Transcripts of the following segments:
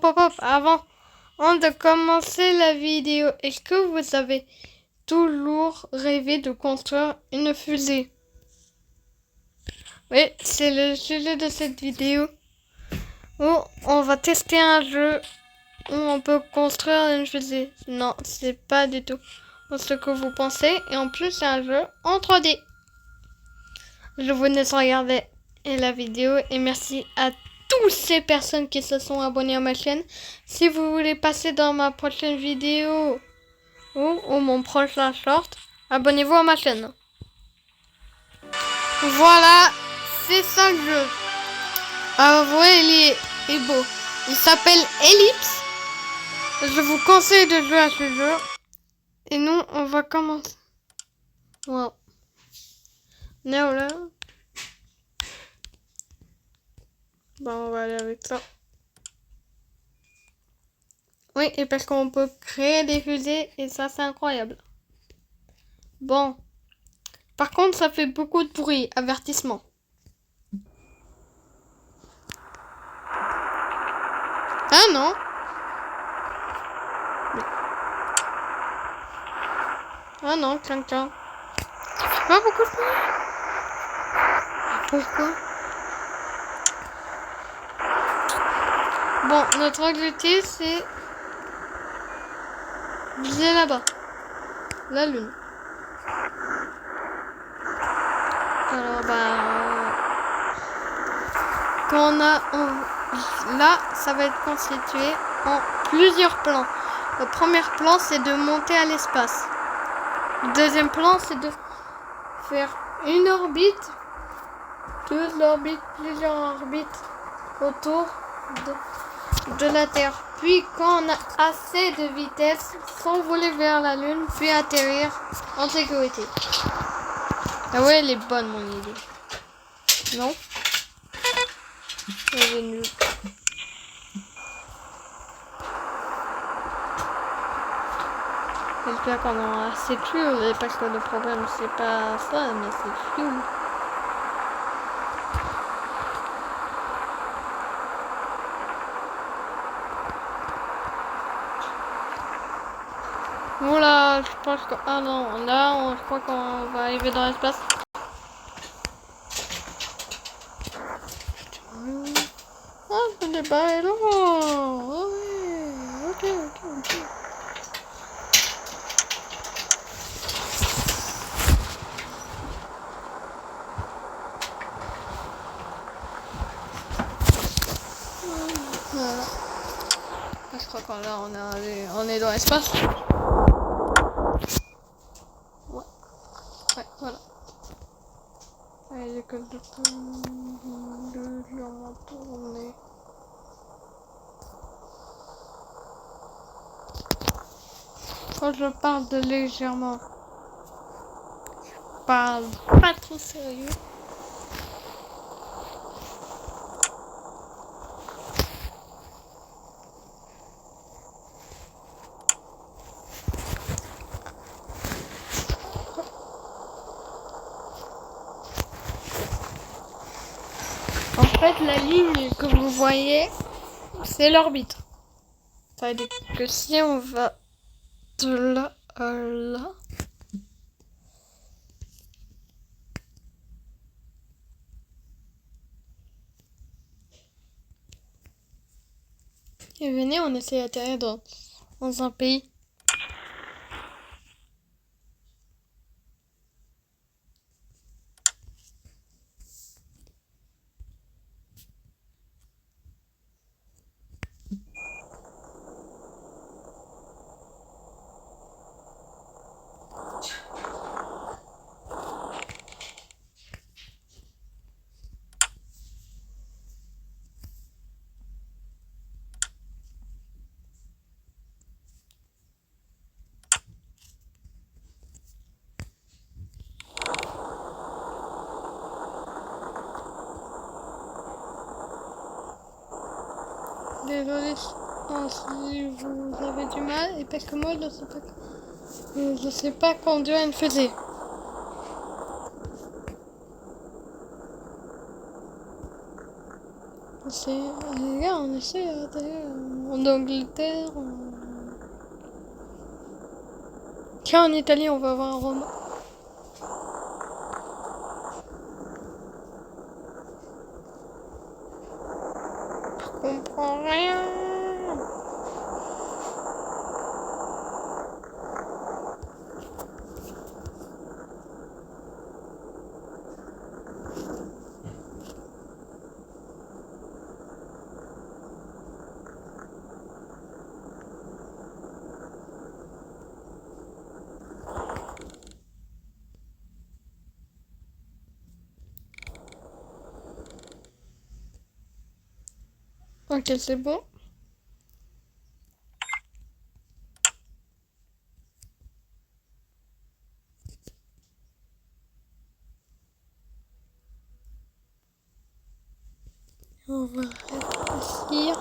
hop, avant de commencer la vidéo, est-ce que vous avez toujours rêvé de construire une fusée? Oui, c'est le sujet de cette vidéo où on va tester un jeu où on peut construire une fusée. Non, c'est pas du tout ce que vous pensez. Et en plus, c'est un jeu en 3D. Je vous laisse regarder la vidéo et merci à toutes ces personnes qui se sont abonnées à ma chaîne. Si vous voulez passer dans ma prochaine vidéo ou mon prochain short, abonnez-vous à ma chaîne. Voilà, c'est ça le jeu. Ah ouais, il est beau. Il s'appelle Ellipse. Je vous conseille de jouer à ce jeu. Et nous, on va commencer. Wow. Now là. Bon, on va aller avec ça. Oui, et parce qu'on peut créer des fusées et ça, c'est incroyable. Bon. Par contre, ça fait beaucoup de bruit. Avertissement. Ah non. Ah non, quelqu'un. Ah, pourquoi je peux... Pourquoi? Bon, notre objectif, c'est... viser là-bas. La lune. Alors, quand là, ça va être constitué en plusieurs plans. Le premier plan, c'est de monter à l'espace. Le deuxième plan, c'est de faire une orbite, deux orbites, plusieurs orbites autour de la Terre. Puis, quand on a assez de vitesse, s'envoler vers la Lune, puis atterrir en sécurité. Ah ouais, elle est bonne, mon idée. Non? Elle est nulle. J'espère qu'on aura assez de fuel, parce que le problème, c'est pas ça, mais c'est le fuel. Voilà, je pense que... Ah non, là, je crois qu'on va arriver dans l'espace. Ah, ce débat est long. Ouais, ok. Voilà. Je crois qu'on là, on est dans l'espace. Ouais, voilà. Il y a que deux légèrement tourner. Quand je parle de légèrement, je parle pas trop sérieux. En fait, la ligne que vous voyez, c'est l'orbite. Ça veut dire que si on va de là à là, et venez, on essaie d'atterrir dans un pays. Désolé si vous avez du mal, et parce que moi je sais pas conduire une fusée. essaie. Regarde, on essaie d'aller en Angleterre. Tiens, en Italie, on va voir Rome. Je comprends rien. Ok, c'est bon. On va réfléchir.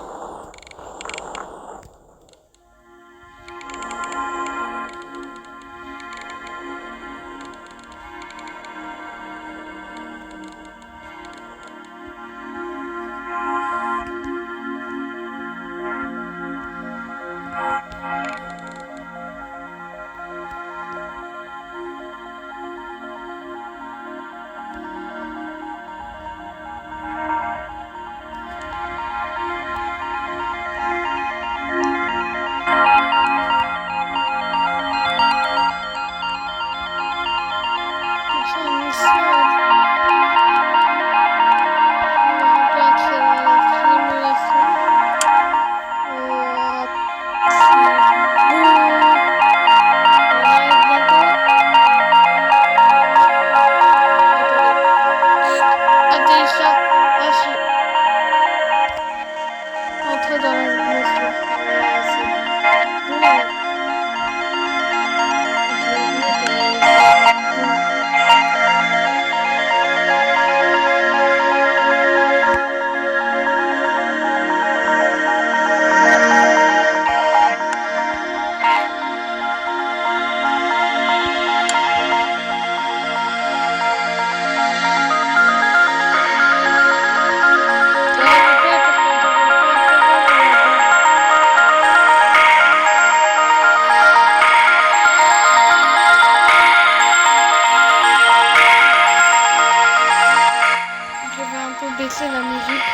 Baisser la musique.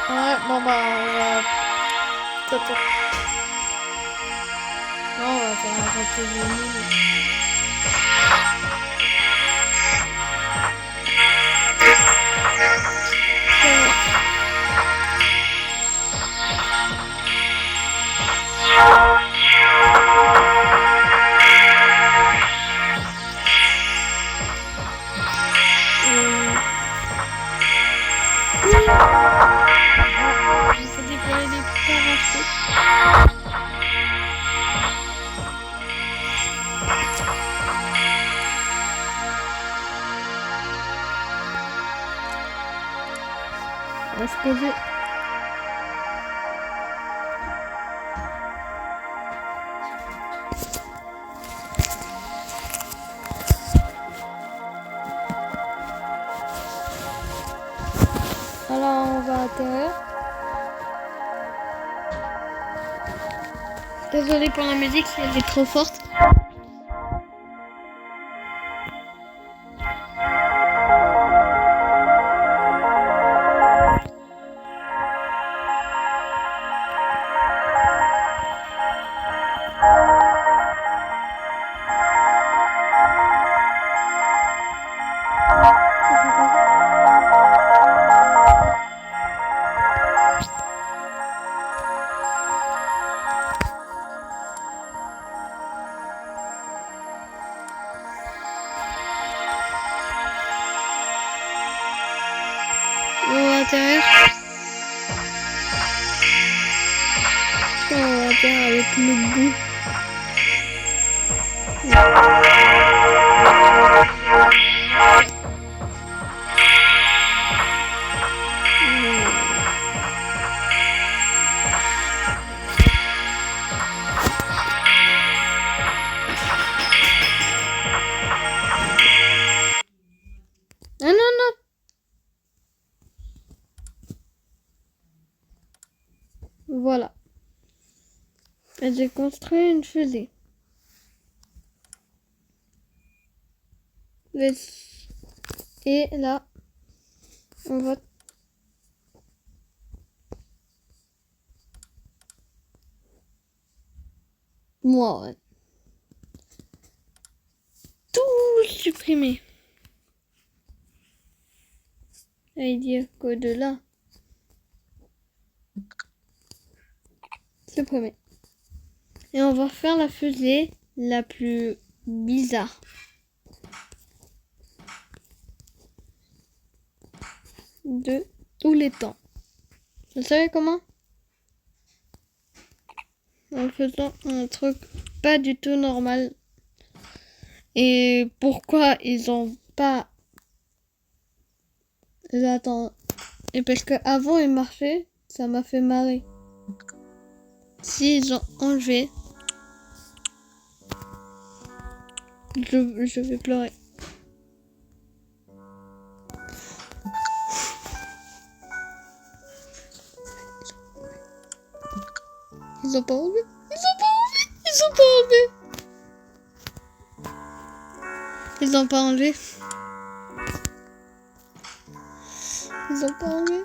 Ouais, bon bah on va peut-être... Non, on va faire arrêter le mille. On va se poser. Alors on va atterrir. Désolée pour la musique, elle est trop forte. On va atterrir avec le bout. Voilà. Et j'ai construit une fusée. Et là, on va... Moi, ouais. Tout supprimer. Et dire que de là, supprimer. Et on va faire la fusée la plus bizarre. De tous les temps. Vous savez comment? En faisant un truc pas du tout normal. Et pourquoi ils ont pas... Attends. Et parce que avant il marchait, ça m'a fait marrer. Si ils ont enlevé, je vais pleurer. Ils ont pas enlevé. Ils ont pas enlevé. Ils ont pas enlevé. Ils ont pas enlevé. Ils ont pas enlevé.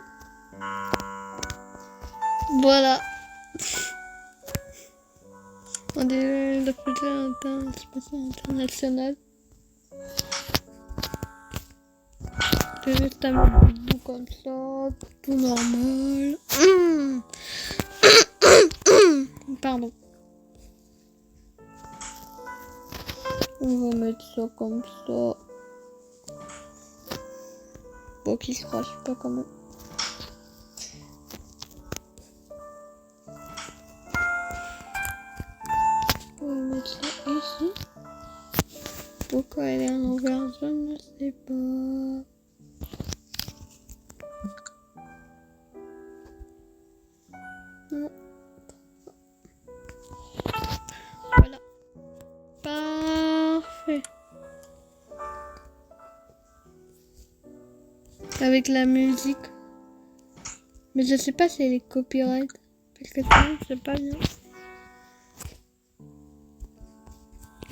Voilà. On dirait la fusée spatiale internationale. C'est juste un bout comme ça, tout normal. Pardon. On va mettre ça comme ça. Pour qu'il se crache pas quand même. On va mettre ça ici. Pourquoi elle est en envers, je ne sais pas. Voilà. Parfait. Avec la musique. Mais je sais pas si elle est copyright. Parce que sinon, c'est pas bien.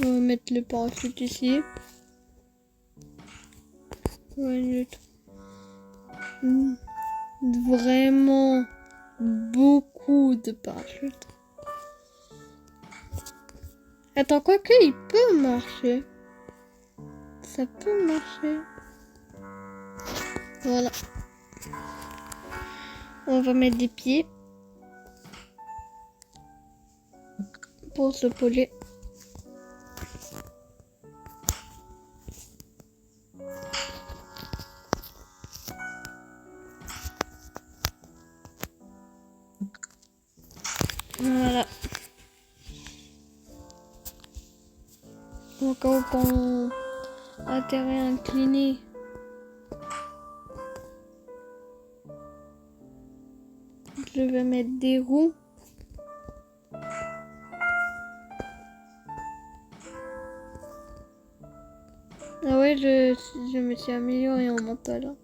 On va mettre le parachute ici. Ouais, vraiment beaucoup de parachutes. Attends, quoi que il peut marcher. Ça peut marcher. Voilà. On va mettre des pieds. Pour se poser. Voilà. Au cas où qu'on atterrit incliné. Je vais mettre des roues. Ah ouais, je me suis améliorée en mental. Hein.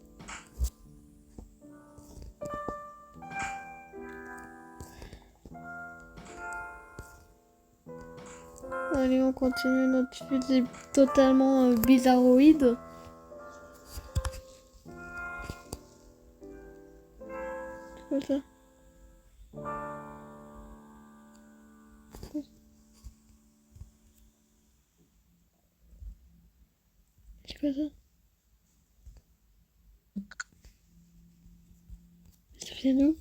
Allez, on continue notre fusée totalement bizarroïde. C'est quoi ça? C'est quoi ça? Ça vient d'où?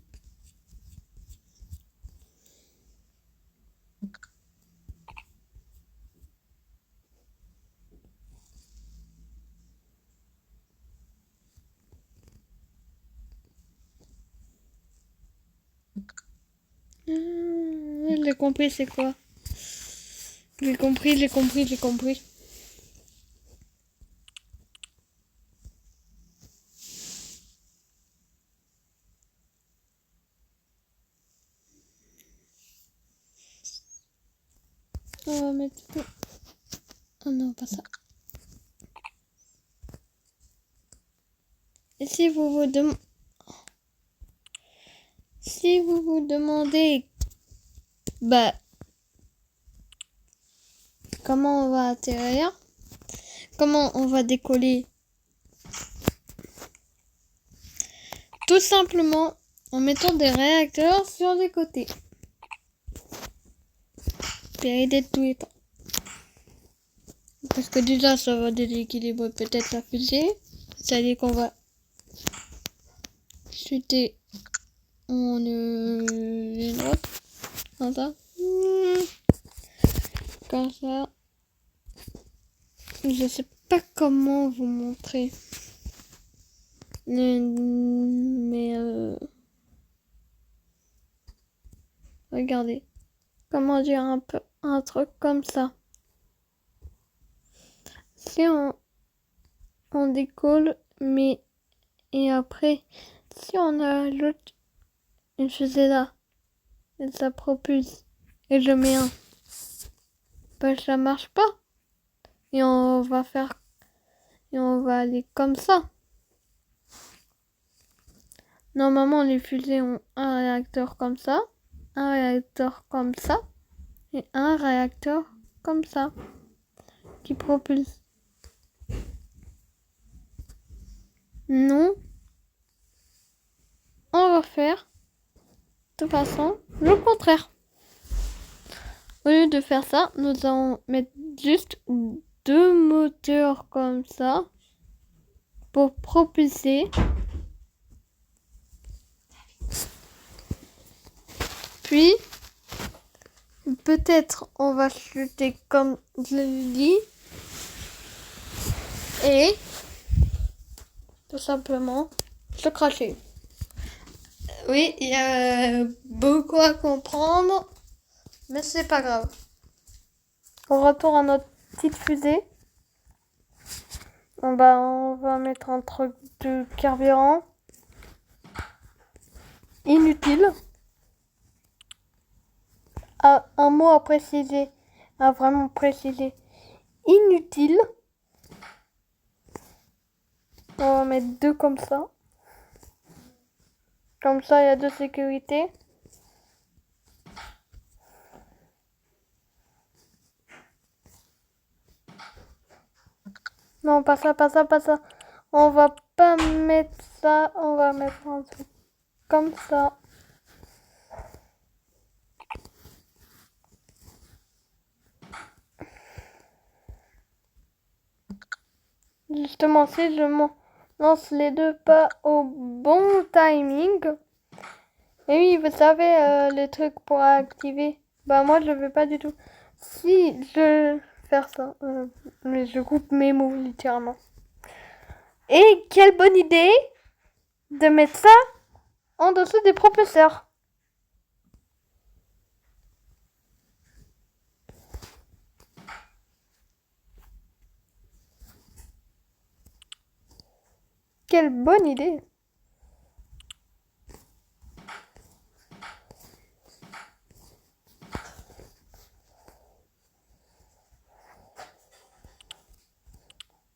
J'ai compris, c'est quoi? J'ai compris. On va mettre... Oh non, pas ça. Et si si vous vous demandez comment on va atterrir, comment on va décoller, tout simplement en mettant des réacteurs sur les côtés. Péridée de tous les temps. Parce que déjà ça va déséquilibrer peut-être la fusée. C'est-à-dire qu'on va chuter en une autre. Comme ça. Comme ça. Je sais pas comment vous montrer. Mais regardez. Comment dire un truc comme ça. Si on décolle, et après, si on ajoute une fusée là, et ça propulse, et je mets ça marche pas. Et on va aller comme ça. Normalement, les fusées ont un réacteur comme ça, un réacteur comme ça, et un réacteur comme ça, qui propulse. Nous, on va faire de toute façon le contraire. Au lieu de faire ça, nous allons mettre juste 2 moteurs comme ça pour propulser. Puis, peut-être on va chuter comme je l'ai dit. Et tout simplement se cracher. Oui, il y a beaucoup à comprendre, mais c'est pas grave. On retourne à notre petite fusée. On va mettre un truc de carburant inutile. Un mot à préciser, à vraiment préciser. Inutile. On va mettre 2 comme ça. Comme ça, il y a 2 sécurités. Non, pas ça, pas ça, pas ça. On va pas mettre ça. On va mettre un truc comme ça. Justement, si je lance les 2 pas au bon timing. Et oui, vous savez, les trucs pour activer. Moi, je veux pas du tout. Si je faire ça, mais je coupe mes mots littéralement. Et quelle bonne idée de mettre ça en dessous des propulseurs. Quelle bonne idée.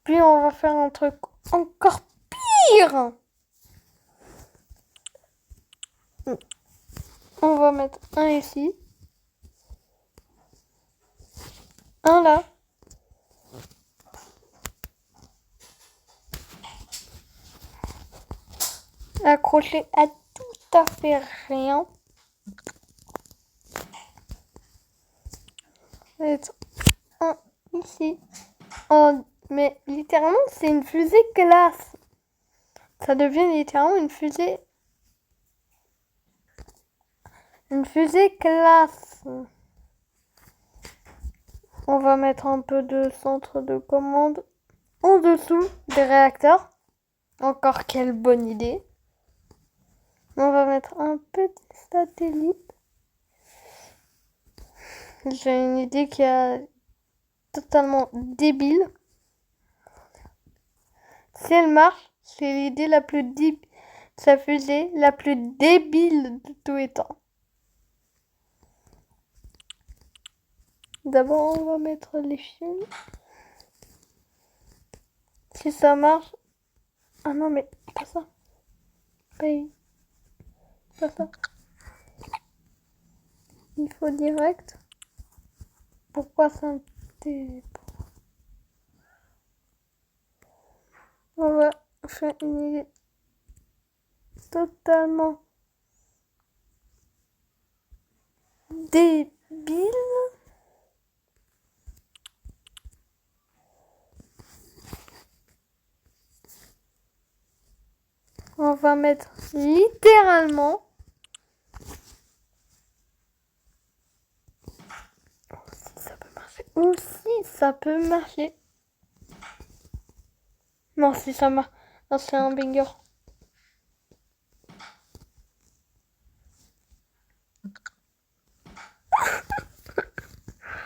Puis on va faire un truc encore pire. On va mettre un ici. Un là. Accroché à tout à fait rien. On va mettre un ici. Mais littéralement, c'est une fusée classe. Ça devient littéralement une fusée. Une fusée classe. On va mettre un peu de centre de commande en dessous des réacteurs. Encore quelle bonne idée. On va mettre un petit satellite. J'ai une idée qui est totalement débile. Si elle marche, c'est l'idée la plus sa fusée la plus débile de tous les temps. D'abord, on va mettre les fils. Si ça marche... Ah non, mais pas ça. Pas ça. Il faut direct. Pourquoi ça me On va faire une idée totalement débile. On va mettre littéralement aussi ça peut marcher. Non, si ça marche. Non, c'est un banger.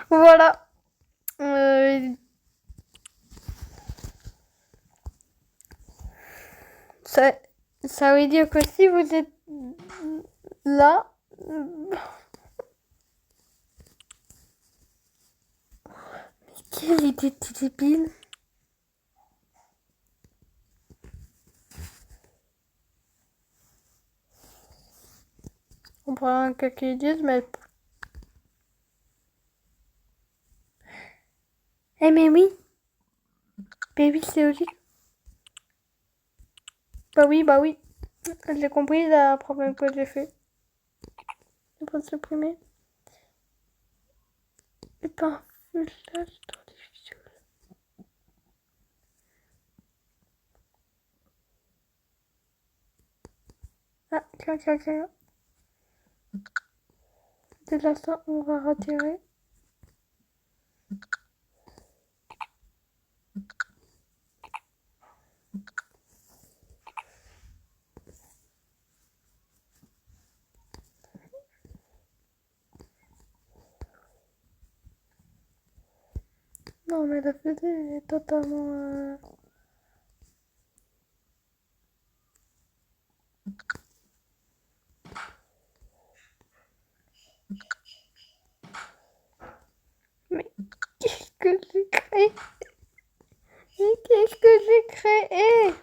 Voilà. Ça veut dire que si vous êtes là, quelle idée débile. On prend un qui disent, mais... Eh mais oui. Baby, c'est logique. Bah oui. J'ai compris la problème que j'ai fait. Je peux supprimer. Et pas un flash difficile. Ah, tiens. Dès l'instant, on va retirer. Non, mais la fusée est totalement... Mais qu'est-ce que j'ai créé? Mais qu'est-ce que j'ai créé?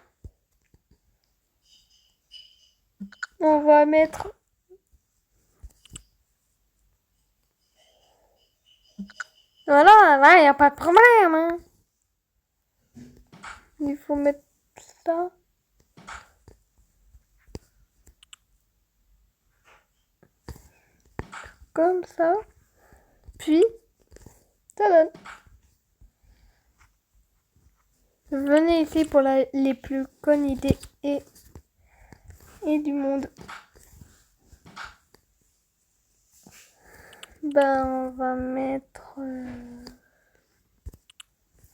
On va mettre... Voilà, là, il n'y a pas de problème. Hein. Il faut mettre ça. Comme ça. Puis, ça donne. Venez ici pour les plus connes idées et du monde. Ben, on va mettre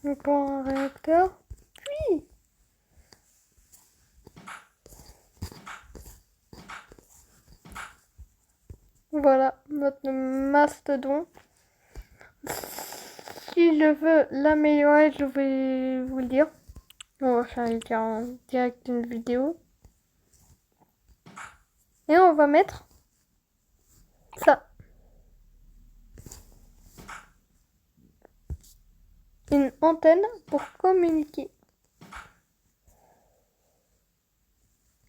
un réacteur. Puis, voilà notre mastodon. Si je veux l'améliorer, je vais vous le dire. On va faire en direct une vidéo. Et on va mettre ça. Une antenne pour communiquer.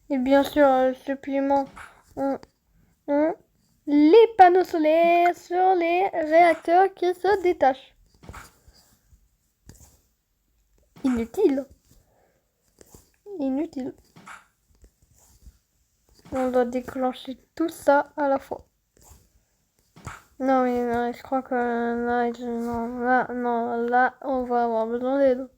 Et bien sûr, supplément, les panneaux solaires sur les réacteurs qui se détachent. Inutile. On doit déclencher tout ça à la fois. Non, mais je crois que là, on va avoir besoin d'aide.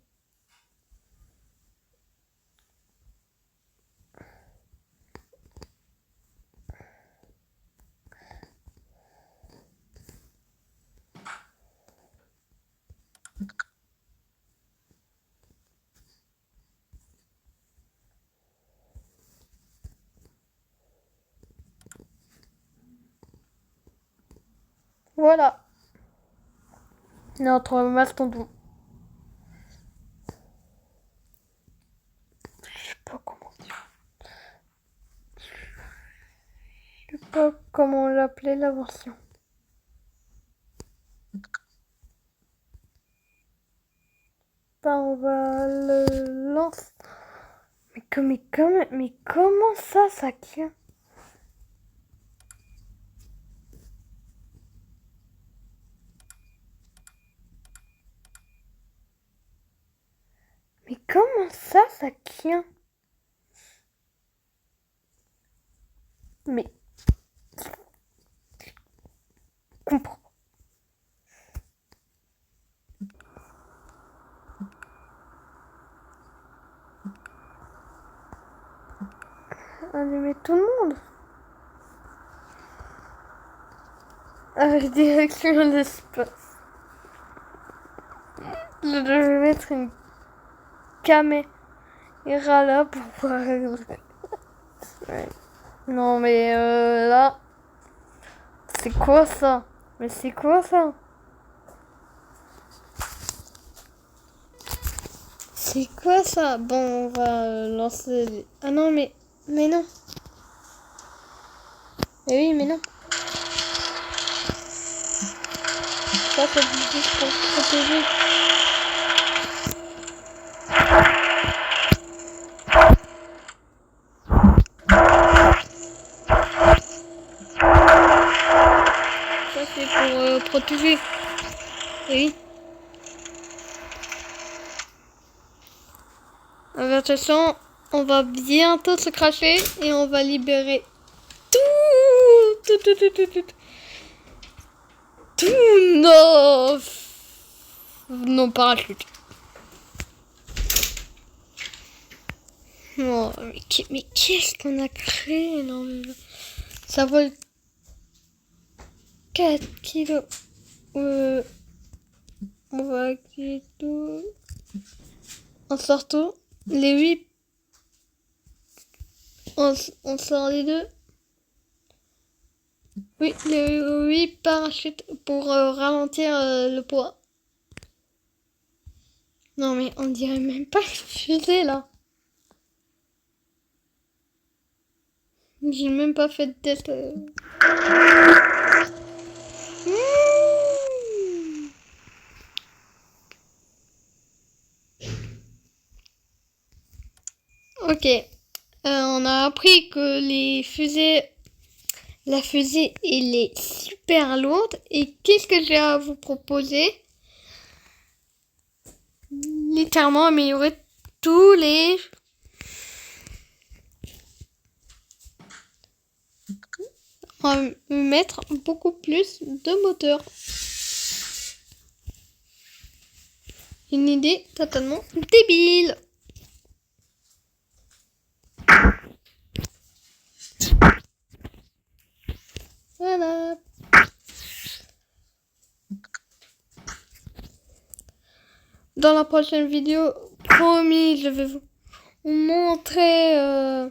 Voilà. Notre mastodon. Je sais pas comment dire. Je sais pas comment l'appeler la version. Ben, on va le lancer. Mais comment ça tient? comment ça tient? Mais... Je comprends. Allumer tout le monde. Avec direction à l'espace. Je devais mettre une caméra là pour voir. Ouais. Non mais là. C'est quoi ça? Mais c'est quoi ça? C'est quoi ça? Bon, on va lancer... Ah non mais non. Mais oui, mais non. Ça, c'est juste pour se protéger. Ça, c'est pour protéger. Oui. Attention, on va bientôt se cracher et on va libérer tout nos parachutes. Oh, mais qu'est-ce qu'on a créé? Non, ça vole 4 kilos. On va quitter tout. En sortant, les 8. On sort les 2. Oui, les 8 parachutes pour ralentir le poids. Non mais on dirait même pas une fusée là. J'ai même pas fait de test. Ok. On a appris que la fusée, elle est super lourde. Et qu'est-ce que j'ai à vous proposer? Littéralement améliorer tous les... On va mettre beaucoup plus de moteurs. Une idée totalement débile. Voilà. Dans la prochaine vidéo, promis, je vais vous montrer...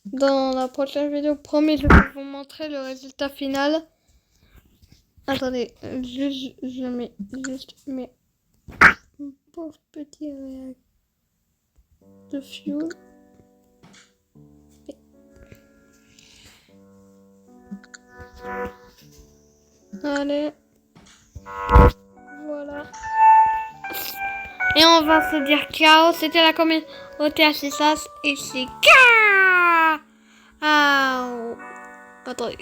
Dans la prochaine vidéo, promis, je vais vous montrer le résultat final. Attendez, je mets juste mes pauvres petits réacteurs de fuel. Allez. Voilà. Et on va se dire ciao. C'était la communauté HSAS et c'est ciao. Attendez.